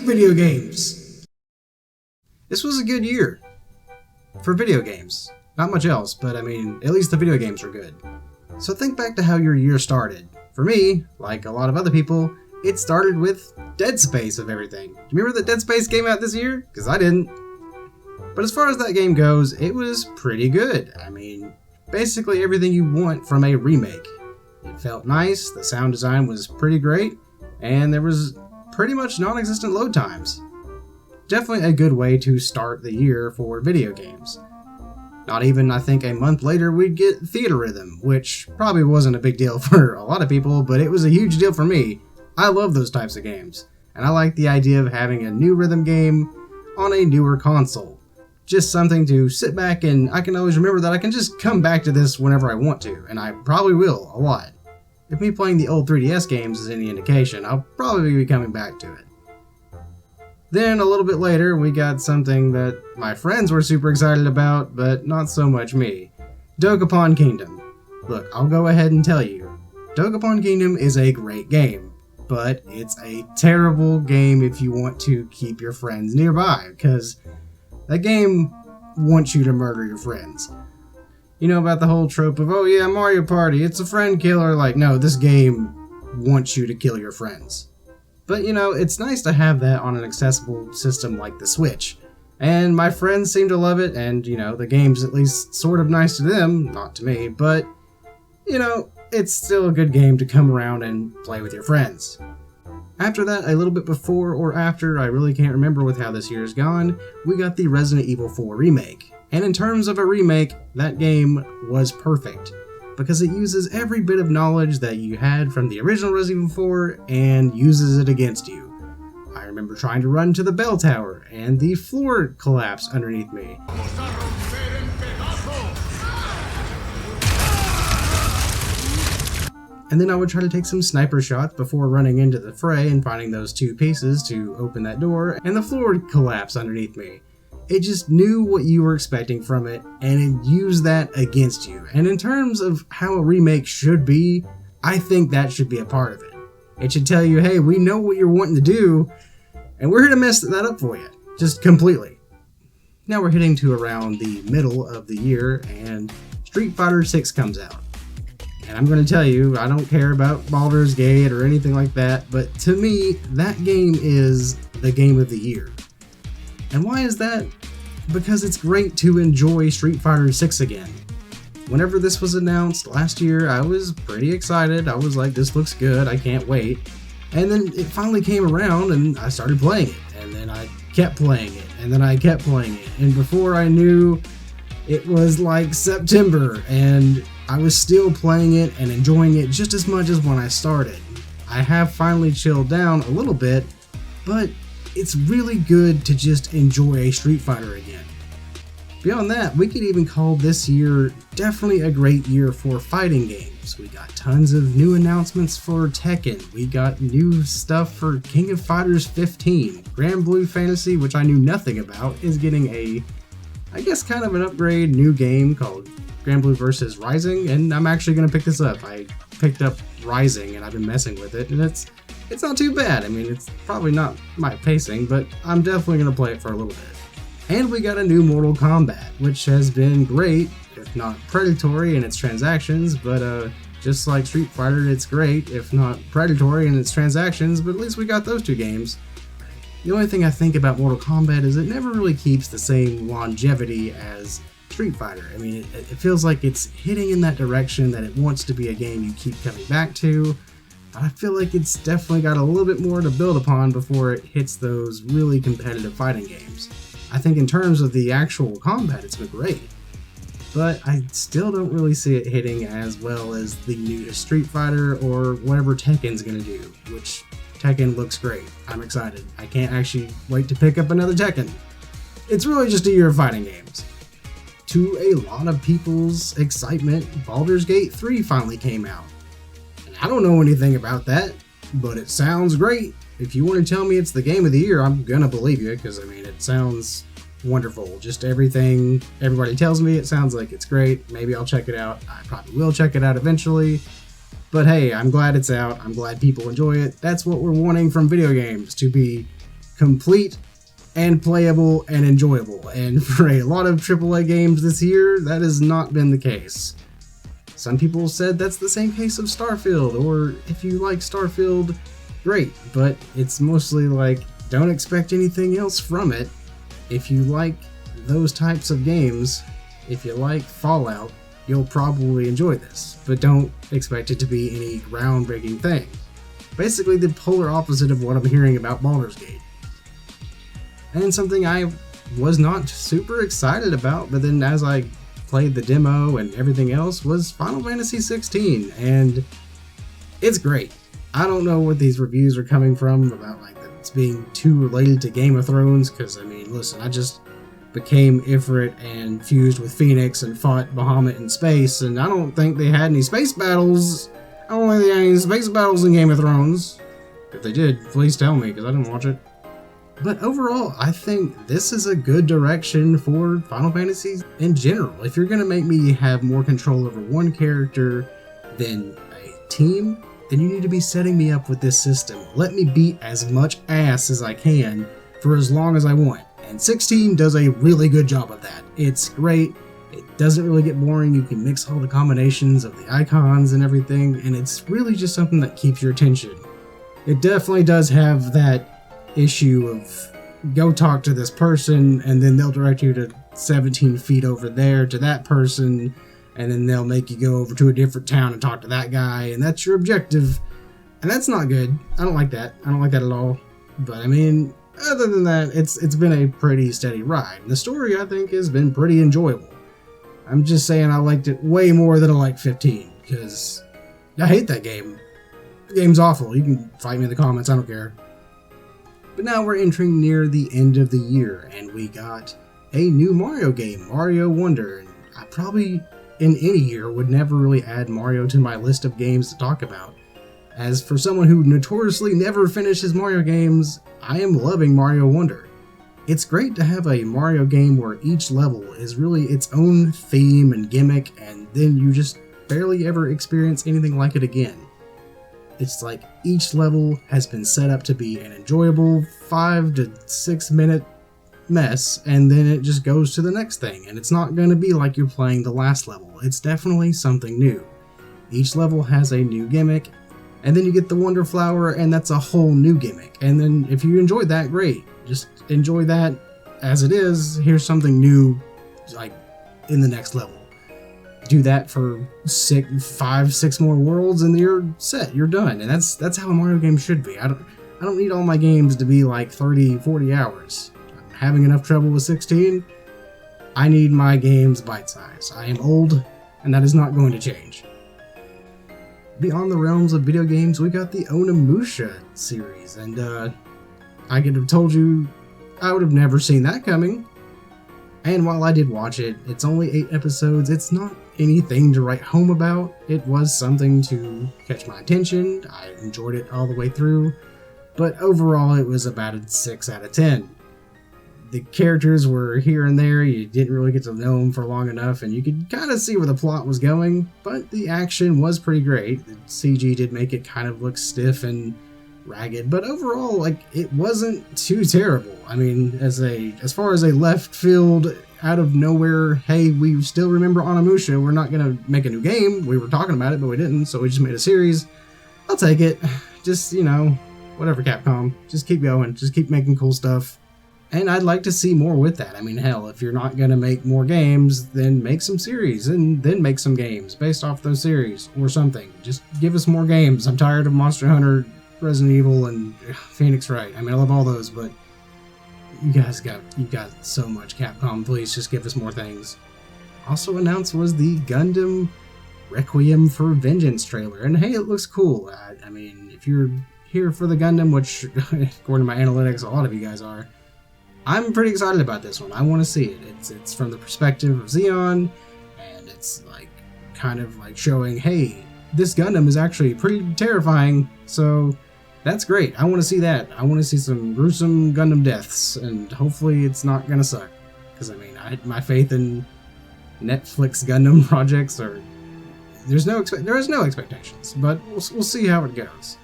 video games! This was a good year for video games. Not much else, but I mean, at least the video games were good. So think back to how your year started. For me, like a lot of other people, it started with Dead Space of everything. Do you remember that Dead Space came out this year? Because I didn't. But as far as that game goes, it was pretty good. I mean, basically everything you want from a remake. It felt nice, the sound design was pretty great, and there was pretty much non-existent load times. Definitely a good way to start the year for video games. Not even, I think, a month later we'd get Theater Rhythm, which probably wasn't a big deal for a lot of people, but it was a huge deal for me. I love those types of games, and I like the idea of having a new rhythm game on a newer console. Just something to sit back and I can always remember that I can just come back to this whenever I want to, and I probably will, a lot. If me playing the old 3DS games is any indication, I'll probably be coming back to it. Then, a little bit later, we got something that my friends were super excited about, but not so much me. Dokapon Kingdom. Look, I'll go ahead and tell you, Dokapon Kingdom is a great game, but it's a terrible game if you want to keep your friends nearby, because that game wants you to murder your friends. You know about the whole trope of, oh yeah, Mario Party, it's a friend killer. Like, no, this game wants you to kill your friends. But, you know, it's nice to have that on an accessible system like the Switch. And my friends seem to love it, and, you know, the game's at least sort of nice to them, not to me, but, you know, it's still a good game to come around and play with your friends. After that, a little bit before or after, I really can't remember with how this year's gone, we got the Resident Evil 4 remake. And in terms of a remake, that game was perfect, because it uses every bit of knowledge that you had from the original Resident Evil 4 and uses it against you. I remember trying to run to the bell tower, and the floor collapsed underneath me. And then I would try to take some sniper shots before running into the fray and finding those two pieces to open that door, and the floor would collapse underneath me. It just knew what you were expecting from it, and it used that against you. And in terms of how a remake should be, I think that should be a part of it. It should tell you, hey, we know what you're wanting to do, and we're here to mess that up for you. Just completely. Now we're hitting to around the middle of the year, and Street Fighter 6 comes out. And I'm going to tell you, I don't care about Baldur's Gate or anything like that, but to me, that game is the game of the year. And why is that? Because it's great to enjoy Street Fighter 6 again. Whenever this was announced last year, I was pretty excited. I was like, this looks good, I can't wait. And then it finally came around and I started playing it. And then I kept playing it. And then I kept playing it. And before I knew, it was like September. And I was still playing it and enjoying it just as much as when I started. I have finally chilled down a little bit, but it's really good to just enjoy a Street Fighter again. Beyond that, we could even call this year definitely a great year for fighting games. We got tons of new announcements for Tekken. We got new stuff for King of Fighters 15. Grand Blue Fantasy, which I knew nothing about, is getting a, I guess, kind of an upgrade new game called Grand Blue vs. Rising, and I'm actually going to pick this up. I picked up Rising and I've been messing with it, and it's not too bad. I mean, it's probably not my pacing, but I'm definitely going to play it for a little bit. And we got a new Mortal Kombat, which has been great, if not predatory in its transactions, but just like Street Fighter, it's great, if not predatory in its transactions, but at least we got those two games. The only thing I think about Mortal Kombat is it never really keeps the same longevity as Street Fighter. I mean, it feels like it's hitting in that direction that it wants to be a game you keep coming back to, but I feel like it's definitely got a little bit more to build upon before it hits those really competitive fighting games. I think in terms of the actual combat, it's been great, but I still don't really see it hitting as well as the newest Street Fighter or whatever Tekken's gonna do, which Tekken looks great. I'm excited. I can't actually wait to pick up another Tekken. It's really just a year of fighting games. To a lot of people's excitement, Baldur's Gate 3 finally came out. I don't know anything about that, but it sounds great. If you want to tell me it's the game of the year, I'm gonna believe you, because I mean, it sounds wonderful. Just everything everybody tells me, it sounds like it's great. Maybe I'll check it out. I probably will check it out eventually. But hey, I'm glad it's out. I'm glad people enjoy it. That's what we're wanting from video games, to be complete and playable and enjoyable. And for a lot of AAA games this year, that has not been the case. Some people said that's the same case of Starfield, or if you like Starfield, great, but it's mostly like, don't expect anything else from it. If you like those types of games, if you like Fallout, you'll probably enjoy this, but don't expect it to be any groundbreaking thing. Basically the polar opposite of what I'm hearing about Baldur's Gate. And something I was not super excited about, but then as I played the demo and everything else, was Final Fantasy 16, and it's great. I don't know what these reviews are coming from about like that it's being too related to Game of Thrones, because I mean, listen, I just became Ifrit and fused with Phoenix and fought Bahamut in space, and I don't think they had any space battles. I don't think they had any space battles in Game of Thrones. If they did, please tell me, because I didn't watch it. But overall, I think this is a good direction for Final Fantasy in general. If you're going to make me have more control over one character than a team, then you need to be setting me up with this system. Let me beat as much ass as I can for as long as I want. And 16 does a really good job of that. It's great. It doesn't really get boring. You can mix all the combinations of the icons and everything, and it's really just something that keeps your attention. It definitely does have that issue of go talk to this person, and then they'll direct you to 17 feet over there to that person, and then they'll make you go over to a different town and talk to that guy, and that's your objective. And that's not good. I don't like that. I don't like that at all. But I mean, other than that, it's been a pretty steady ride. The story, I think, has been pretty enjoyable. I'm just saying I liked it way more than I liked 15, because I hate that game. The game's awful. You can fight me in the comments, I don't care. But now we're entering near the end of the year, and we got a new Mario game, Mario Wonder. And I probably, in any year, would never really add Mario to my list of games to talk about. As for someone who notoriously never finishes Mario games, I am loving Mario Wonder. It's great to have a Mario game where each level is really its own theme and gimmick, and then you just barely ever experience anything like it again. It's like each level has been set up to be an enjoyable 5 to 6 minute mess, and then it just goes to the next thing, and it's not going to be like you're playing the last level. It's definitely something new. Each level has a new gimmick, and then you get the Wonder Flower, and that's a whole new gimmick. And then if you enjoyed that, great. Just enjoy that as it is. Here's something new, like, in the next level. Do that for 5, 6 more worlds, and you're set. You're done. And that's how a Mario game should be. I don't need all my games to be like 30, 40 hours. I'm having enough trouble with 16. I need my games bite-sized. I am old, and that is not going to change. Beyond the realms of video games, we got the Onimusha series, and I could have told you I would have never seen that coming. And while I did watch it, it's only 8 episodes. It's not anything to write home about. It was something to catch my attention. I enjoyed it all the way through, but overall it was about a 6 out of 10. The characters were here and there. You didn't really get to know them for long enough, and you could kind of see where the plot was going, but the action was pretty great. The CG did make it kind of look stiff and ragged, but overall, like, it wasn't too terrible. I mean, as far as a left field, out of nowhere, hey, we still remember Onimusha, we're not gonna make a new game. We were talking about it, but we didn't, so we just made a series. I'll take it. Just, whatever, Capcom. Just keep going. Just keep making cool stuff. And I'd like to see more with that. I mean, hell, if you're not gonna make more games, then make some series, and then make some games based off those series, or something. Just give us more games. I'm tired of Monster Hunter, Resident Evil, and Phoenix Wright. I mean, I love all those, but you got so much, Capcom. Please just give us more things. Also announced was the Gundam Requiem for Vengeance trailer, and hey, it looks cool. I mean, if you're here for the Gundam, which according to my analytics, a lot of you guys are, I'm pretty excited about this one. I want to see it. It's from the perspective of Xeon, and it's like kind of like showing, hey, this Gundam is actually pretty terrifying, so that's great. I want to see that. I want to see some gruesome Gundam deaths, and hopefully it's not gonna suck. Because I mean, my faith in Netflix Gundam projects there is no expectations, but we'll see how it goes.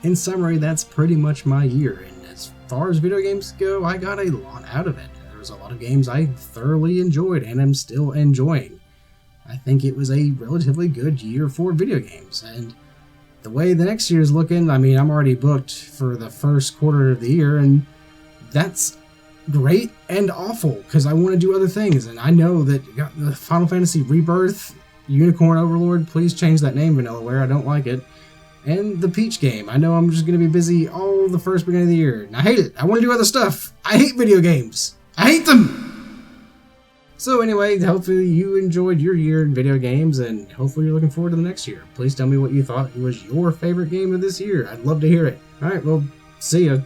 In summary, that's pretty much my year, and as far as video games go, I got a lot out of it. There was a lot of games I thoroughly enjoyed and am still enjoying. I think it was a relatively good year for video games, and the way the next year is looking, I mean, I'm already booked for the first quarter of the year, and that's great and awful because I want to do other things. And I know that the Final Fantasy Rebirth, Unicorn Overlord, please change that name, Vanillaware, I don't like it. And the Peach game, I know I'm just going to be busy all the first beginning of the year. And I hate it. I want to do other stuff. I hate video games. I hate them! So anyway, hopefully you enjoyed your year in video games, and hopefully you're looking forward to the next year. Please tell me what you thought was your favorite game of this year. I'd love to hear it. Alright, well, see ya.